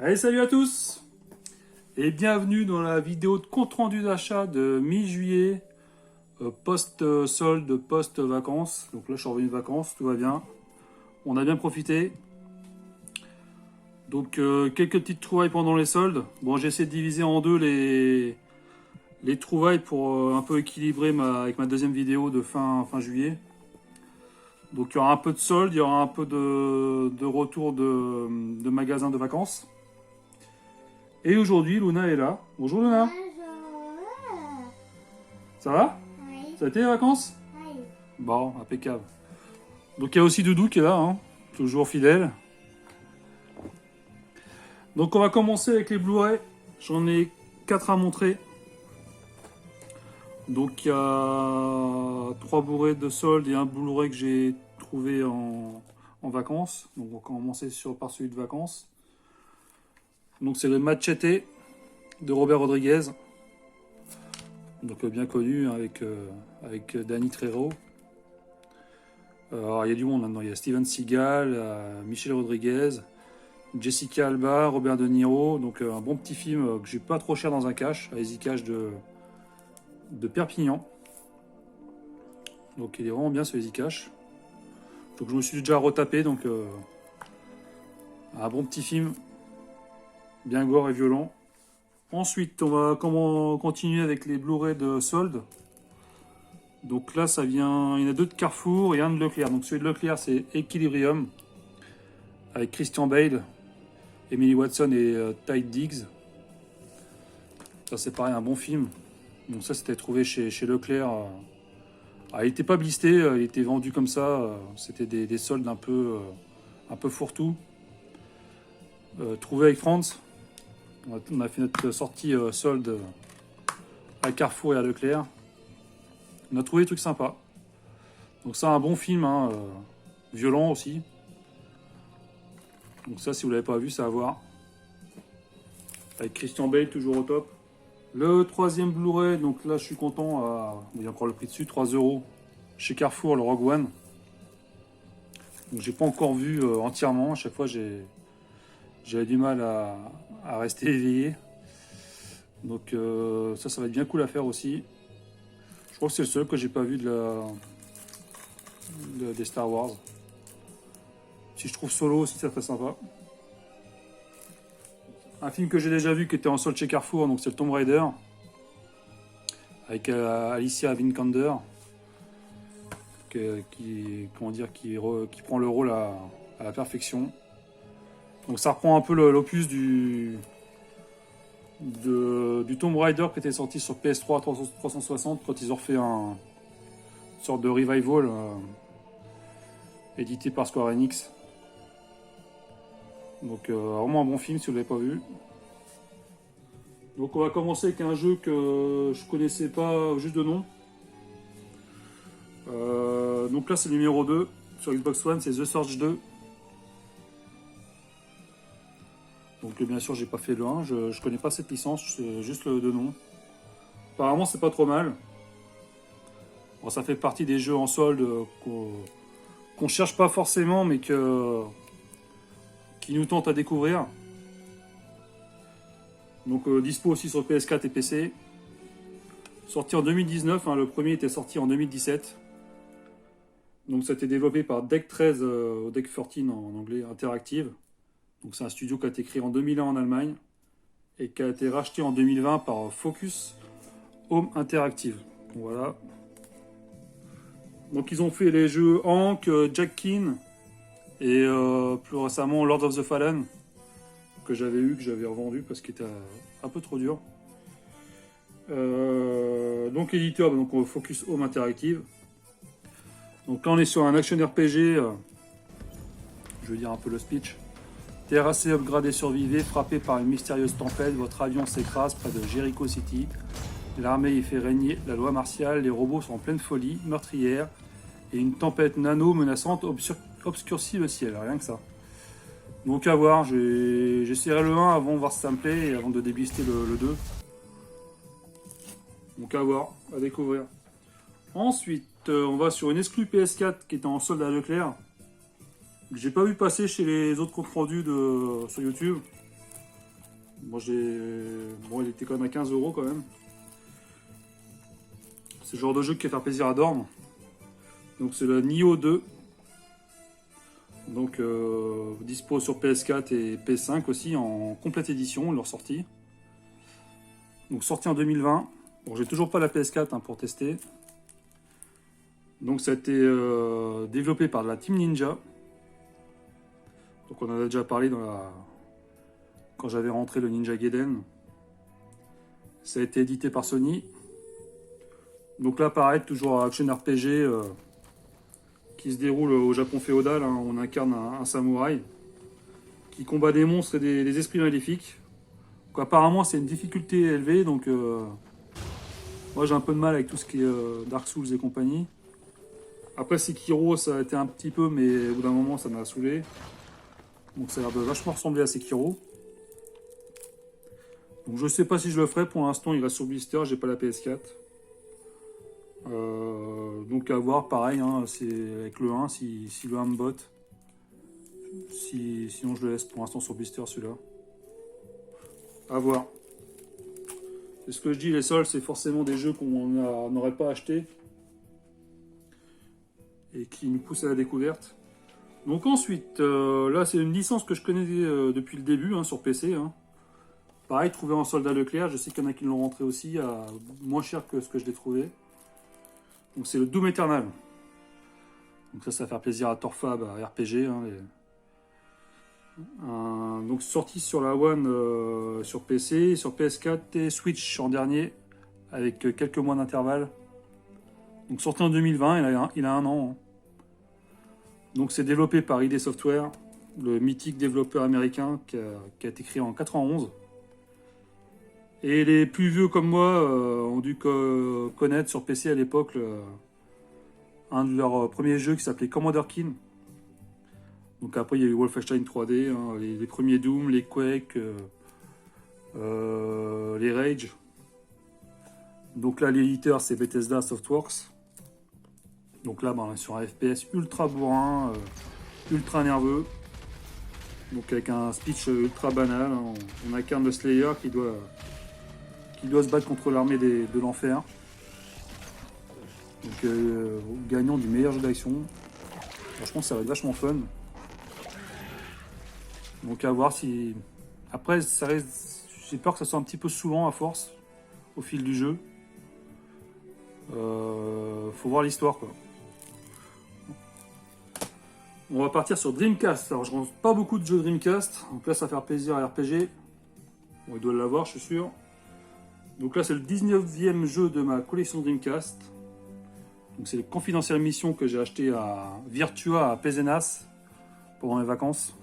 Allez, salut à tous et bienvenue dans la vidéo de compte-rendu d'achat de mi-juillet, post-solde, post-vacances. Donc là, je suis revenu de vacances, tout va bien. On a bien profité. Donc, quelques petites trouvailles pendant les soldes. Bon, j'ai essayé de diviser en deux les trouvailles pour un peu équilibrer avec ma deuxième vidéo de fin juillet. Donc, il y aura un peu de solde, il y aura un peu de retour de magasins de vacances. Et aujourd'hui, Luna est là. Bonjour Luna. Bonjour. Ça va? Oui. Ça a été les vacances? Oui. Bon, impeccable. Donc il y a aussi Doudou qui est là, hein, toujours fidèle. Donc on va commencer avec les Blu-ray. J'en ai 4 à montrer. Donc il y a 3 Blu-ray de solde et un Blu-ray que j'ai trouvé en vacances. Donc on va commencer par celui de vacances. Donc c'est le Machete de Robert Rodriguez. Donc bien connu hein, avec Danny Trejo. Alors il y a du monde là-dedans, il y a Steven Seagal, Michelle Rodriguez, Jessica Alba, Robert De Niro. Donc un bon petit film que j'ai pas trop cher dans un cache, à Easy Cash de Perpignan. Donc il est vraiment bien ce Easy Cash. Donc je me suis déjà retapé, donc un bon petit film, bien gore et violent. Ensuite, on va continuer avec les Blu-ray de solde. Donc là, ça vient. Il y en a 2 de Carrefour et un de Leclerc. Donc celui de Leclerc, c'est Equilibrium avec Christian Bale, Emily Watson et Ty Diggs. Ça, c'est pareil, un bon film. Donc ça, c'était trouvé chez Leclerc. Il n'était pas blisté, il était vendu comme ça. C'était des soldes un peu fourre-tout. Trouvé avec France. On a fait notre sortie solde à Carrefour et à Leclerc. On a trouvé des trucs sympas. Donc ça, un bon film, hein, violent aussi. Donc ça, si vous l'avez pas vu, ça à voir. Avec Christian Bale, toujours au top. Le troisième Blu-ray, donc là, je suis content. Il y a encore le prix dessus, 3 €. Chez Carrefour, le Rogue One. Donc j'ai pas encore vu entièrement. À chaque fois, j'avais du mal à rester éveillé. Donc ça va être bien cool à faire aussi. Je crois que c'est le seul que j'ai pas vu des Star Wars. Si je trouve Solo aussi, ça serait sympa. Un film que j'ai déjà vu qui était en solde chez Carrefour, donc c'est le Tomb Raider. Avec Alicia Vikander. Qui prend le rôle à la perfection. Donc ça reprend un peu l'opus du Tomb Raider qui était sorti sur PS3 360 quand ils ont refait une sorte de revival édité par Square Enix. Donc vraiment un bon film si vous ne l'avez pas vu. Donc on va commencer avec un jeu que je connaissais pas juste de nom. Donc là c'est le numéro 2 sur Xbox One, c'est The Surge 2. Donc bien sûr j'ai pas fait le 1, je connais pas cette licence, juste le 2 nom. Apparemment c'est pas trop mal. Bon, ça fait partie des jeux en solde qu'on cherche pas forcément mais qui nous tentent à découvrir. Donc dispo aussi sur PS4 et PC. Sorti en 2019, hein, le premier était sorti en 2017. Donc ça a été développé par Deck 13 ou Deck 13 en anglais, Interactive. Donc c'est un studio qui a été créé en 2001 en Allemagne et qui a été racheté en 2020 par Focus Home Interactive. Donc, voilà. Donc ils ont fait les jeux Hank, Jack King et plus récemment Lord of the Fallen que j'avais revendu parce qu'il était un peu trop dur. Donc éditeur, donc Focus Home Interactive. Donc là on est sur un action RPG, je vais dire un peu le speech. Terrassé, upgradé, survivez, frappé par une mystérieuse tempête, votre avion s'écrase près de Jericho City. L'armée y fait régner la loi martiale, les robots sont en pleine folie, meurtrière, et une tempête nano menaçante obscurcit le ciel, rien que ça. Donc à voir, j'essaierai le 1 avant de voir si ça me plaît et avant de déblister le 2. Donc à voir, à découvrir. Ensuite, on va sur une exclue PS4 qui était en solde à Leclerc. Que j'ai pas vu passer chez les autres comptes rendus sur YouTube. Bon, bon, il était quand même à 15 € quand même. C'est le genre de jeu qui va faire plaisir à dormir. Donc c'est le Nioh 2. Donc dispo sur PS4 et PS5 aussi en complète édition, leur sortie. Donc sorti en 2020. Bon, j'ai toujours pas la PS4 hein, pour tester. Donc ça a été développé par la Team Ninja. Donc on en a déjà parlé quand j'avais rentré le Ninja Gaiden. Ça a été édité par Sony. Donc là pareil, toujours action RPG qui se déroule au Japon féodal. Hein. On incarne un samouraï qui combat des monstres et des esprits maléfiques. Donc, apparemment c'est une difficulté élevée, donc moi j'ai un peu de mal avec tout ce qui est Dark Souls et compagnie. Après Sekiro ça a été un petit peu, mais au bout d'un moment ça m'a saoulé. Donc ça a l'air de vachement ressembler à Sekiro. Donc je sais pas si je le ferai, pour l'instant il reste sur blister, j'ai pas la PS4. Donc à voir, pareil, hein, c'est avec le 1, si le 1 me botte. Sinon je le laisse pour l'instant sur blister celui-là. À voir. C'est ce que je dis, les soldes c'est forcément des jeux qu'on n'aurait pas acheté et qui nous poussent à la découverte. Donc ensuite, là c'est une licence que je connais depuis le début hein, sur PC. Hein. Pareil, trouvé en solde à Leclerc, je sais qu'il y en a qui l'ont rentré aussi à moins cher que ce que je l'ai trouvé. Donc c'est le Doom Eternal. Donc ça va faire plaisir à Torfab, à RPG. Hein, donc sorti sur la One, sur PC, sur PS4 et Switch en dernier, avec quelques mois d'intervalle. Donc sorti en 2020, il a un an. Hein. Donc c'est développé par ID Software, le mythique développeur américain qui a été créé en 91. Et les plus vieux comme moi ont dû connaître sur PC à l'époque un de leurs premiers jeux qui s'appelait Commander Keen. Donc après il y a eu Wolfenstein 3D, hein, les premiers Doom, les Quake, les Rage. Donc là l'éditeur c'est Bethesda Softworks. Donc là on est sur un FPS ultra bourrin, ultra nerveux. Donc avec un speech ultra banal, hein, on incarne le Slayer qui doit se battre contre l'armée de l'enfer. Donc gagnant du meilleur jeu d'action. Franchement ça va être vachement fun. Donc à voir si... Après j'ai peur que ça soit un petit peu saoulant à force, au fil du jeu. Faut voir l'histoire quoi. On va partir sur Dreamcast. Alors je rentre pas beaucoup de jeux Dreamcast. Donc là ça va faire plaisir à RPG. Bon, il doit l'avoir je suis sûr. Donc là c'est le 19e jeu de ma collection Dreamcast. Donc c'est le Confidential Mission que j'ai acheté à Virtua à Pézenas pendant les vacances.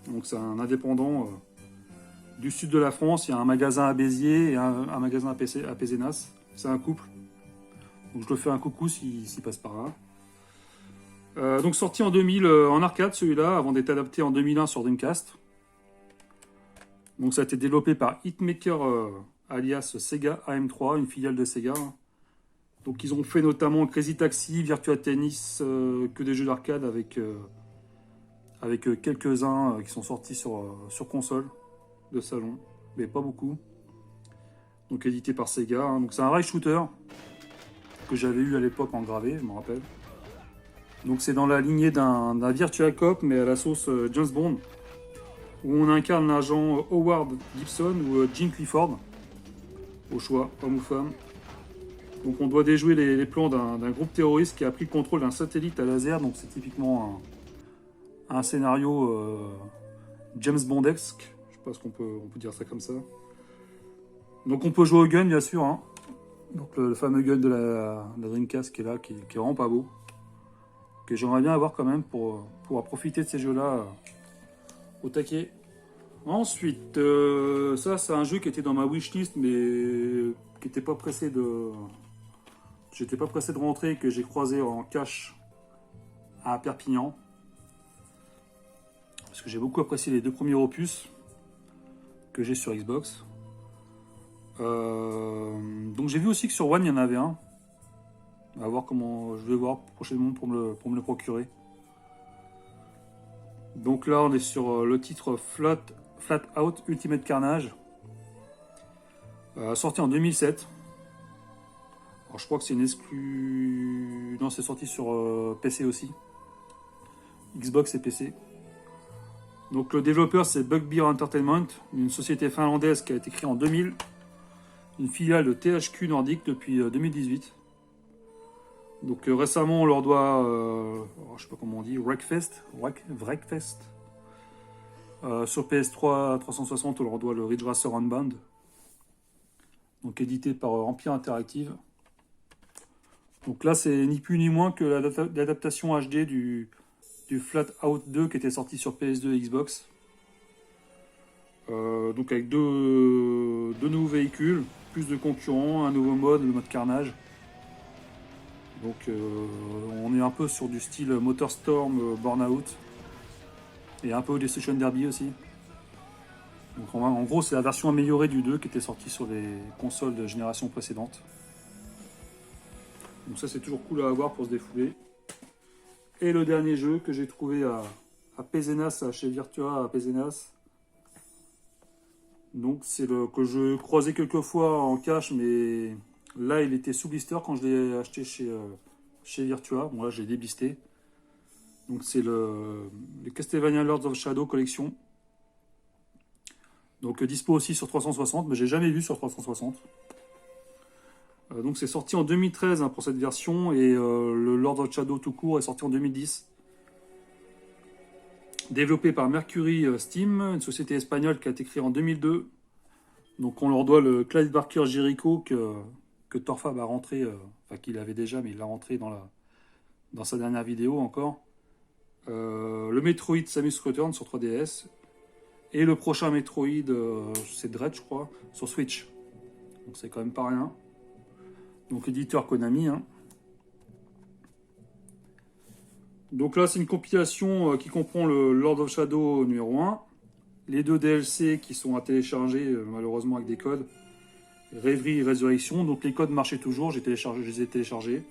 Donc c'est un indépendant du sud de la France. Il y a un magasin à Béziers et un magasin à Pézenas. C'est un couple. Donc je le fais un coucou s'il passe par là. Donc sorti en 2000 en arcade celui-là, avant d'être adapté en 2001 sur Dreamcast. Donc ça a été développé par Hitmaker alias Sega AM3, une filiale de Sega. Donc ils ont fait notamment Crazy Taxi, Virtua Tennis, que des jeux d'arcade avec quelques-uns qui sont sortis sur console de salon, mais pas beaucoup. Donc édité par Sega. Hein. Donc c'est un rail shooter que j'avais eu à l'époque en gravé, je me rappelle. Donc c'est dans la lignée d'un Virtua Cop, mais à la sauce James Bond, où on incarne l'agent Howard Gibson ou Jim Clifford, au choix, homme ou femme. Donc on doit déjouer les plans d'un groupe terroriste qui a pris le contrôle d'un satellite à laser, donc c'est typiquement un scénario James Bondesque, je sais pas ce qu'on peut dire ça comme ça. Donc on peut jouer au gun bien sûr, hein. Donc le fameux gun de la Dreamcast qui est là, qui est vraiment pas beau. Que j'aimerais bien avoir quand même pour pouvoir profiter de ces jeux-là au taquet. Ensuite, ça c'est un jeu qui était dans ma wishlist mais qui n'était pas pressé de... J'étais pas pressé de rentrer, que j'ai croisé en cash à Perpignan. Parce que j'ai beaucoup apprécié les deux premiers opus que j'ai sur Xbox. Donc j'ai vu aussi que sur One il y en avait un. On va voir comment. Je vais voir prochainement pour me le procurer. Donc là on est sur le titre Flat Out Ultimate Carnage. Sorti en 2007. Alors, je crois que c'est une exclu... Non, c'est sorti sur PC aussi. Xbox et PC. Donc le développeur c'est Bugbear Entertainment, une société finlandaise qui a été créée en 2000. Une filiale de THQ Nordic depuis 2018. Donc récemment on leur doit, je sais pas comment on dit, Wreckfest. Sur PS3 360 on leur doit le Ridge Racer Unbound. Donc édité par Empire Interactive. Donc là c'est ni plus ni moins que l'adaptation HD du Flatout 2 qui était sorti sur PS2 et Xbox. Donc avec deux nouveaux véhicules, plus de concurrents, un nouveau mode, le mode carnage. Donc on est un peu sur du style Motorstorm, Burnout et un peu Destruction Derby aussi. Donc en gros c'est la version améliorée du 2 qui était sortie sur les consoles de génération précédente. Donc ça c'est toujours cool à avoir pour se défouler. Et le dernier jeu que j'ai trouvé à Pézenas, chez Virtua à Pézenas. Donc c'est le que je croisais quelques fois en cache, mais là il était sous blister quand je l'ai acheté chez Virtua. Bon là j'ai déblisté. Donc c'est le Castlevania Lords of Shadow Collection. Donc dispo aussi sur 360, mais j'ai jamais vu sur 360. Donc c'est sorti en 2013 pour cette version et le Lord of Shadow tout court est sorti en 2010. Développé par Mercury Steam, une société espagnole qui a été créée en 2002. Donc on leur doit le Clive Barker Jericho que Torfab a rentré, enfin qu'il avait déjà mais il l'a rentré dans sa dernière vidéo encore. Le Metroid Samus Return sur 3DS. Et le prochain Metroid, c'est Dread je crois, sur Switch. Donc c'est quand même pas rien. Donc éditeur Konami. Donc là c'est une compilation qui comprend le Lord of Shadow numéro 1. Les 2 DLC qui sont à télécharger malheureusement avec des codes. Rêverie et Résurrection. Donc les codes marchaient toujours, je les ai téléchargés.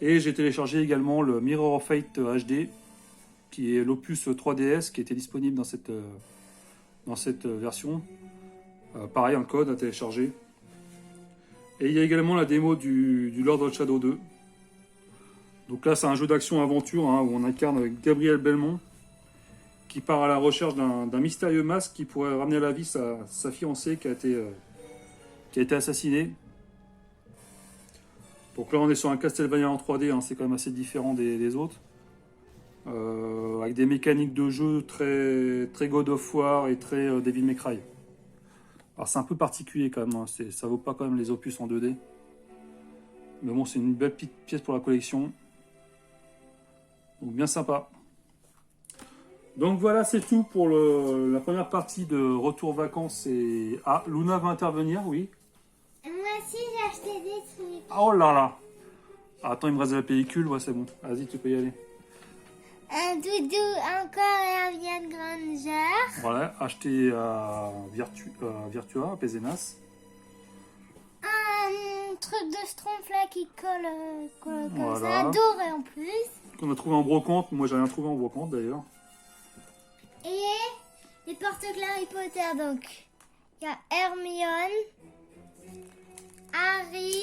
Et j'ai téléchargé également le Mirror of Fate HD, qui est l'opus 3DS qui était disponible dans cette version. Pareil, un code à télécharger. Et il y a également la démo du Lord of Shadow 2. Donc là, c'est un jeu d'action-aventure où on incarne Gabriel Belmont, qui part à la recherche d'un mystérieux masque qui pourrait ramener à la vie sa fiancée qui a été assassinée. Donc là, on est sur un Castlevania en 3D, c'est quand même assez différent des autres. Avec des mécaniques de jeu très, très God of War et très Devil May Cry. Alors c'est un peu particulier quand même, ça vaut pas quand même les opus en 2D. Mais bon, c'est une belle petite pièce pour la collection. Donc bien sympa. Donc voilà, c'est tout pour la première partie de Retour Vacances. Et... Ah, Luna va intervenir, oui. Moi aussi j'ai acheté des trucs. Oh là là. Attends, il me reste de la pellicule, ouais c'est bon. Vas-y, tu peux y aller. Un doudou encore et un Vienne Granger. Voilà, acheté à Virtua, à Pézenas. Un truc de Schtroumpf là qui colle comme Voilà. ça, doré en plus. Qu'on a trouvé en brocante, moi j'ai rien trouvé en brocante d'ailleurs. Et les porte-clés Harry Potter, donc il y a Hermione, Harry.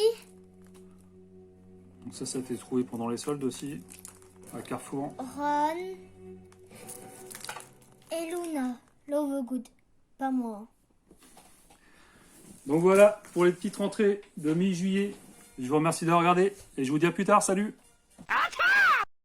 Donc ça a été trouvé pendant les soldes aussi, à Carrefour. Ron et Luna. Lovegood, pas moi. Donc voilà pour les petites rentrées de mi-juillet. Je vous remercie d'avoir regardé et je vous dis à plus tard. Salut!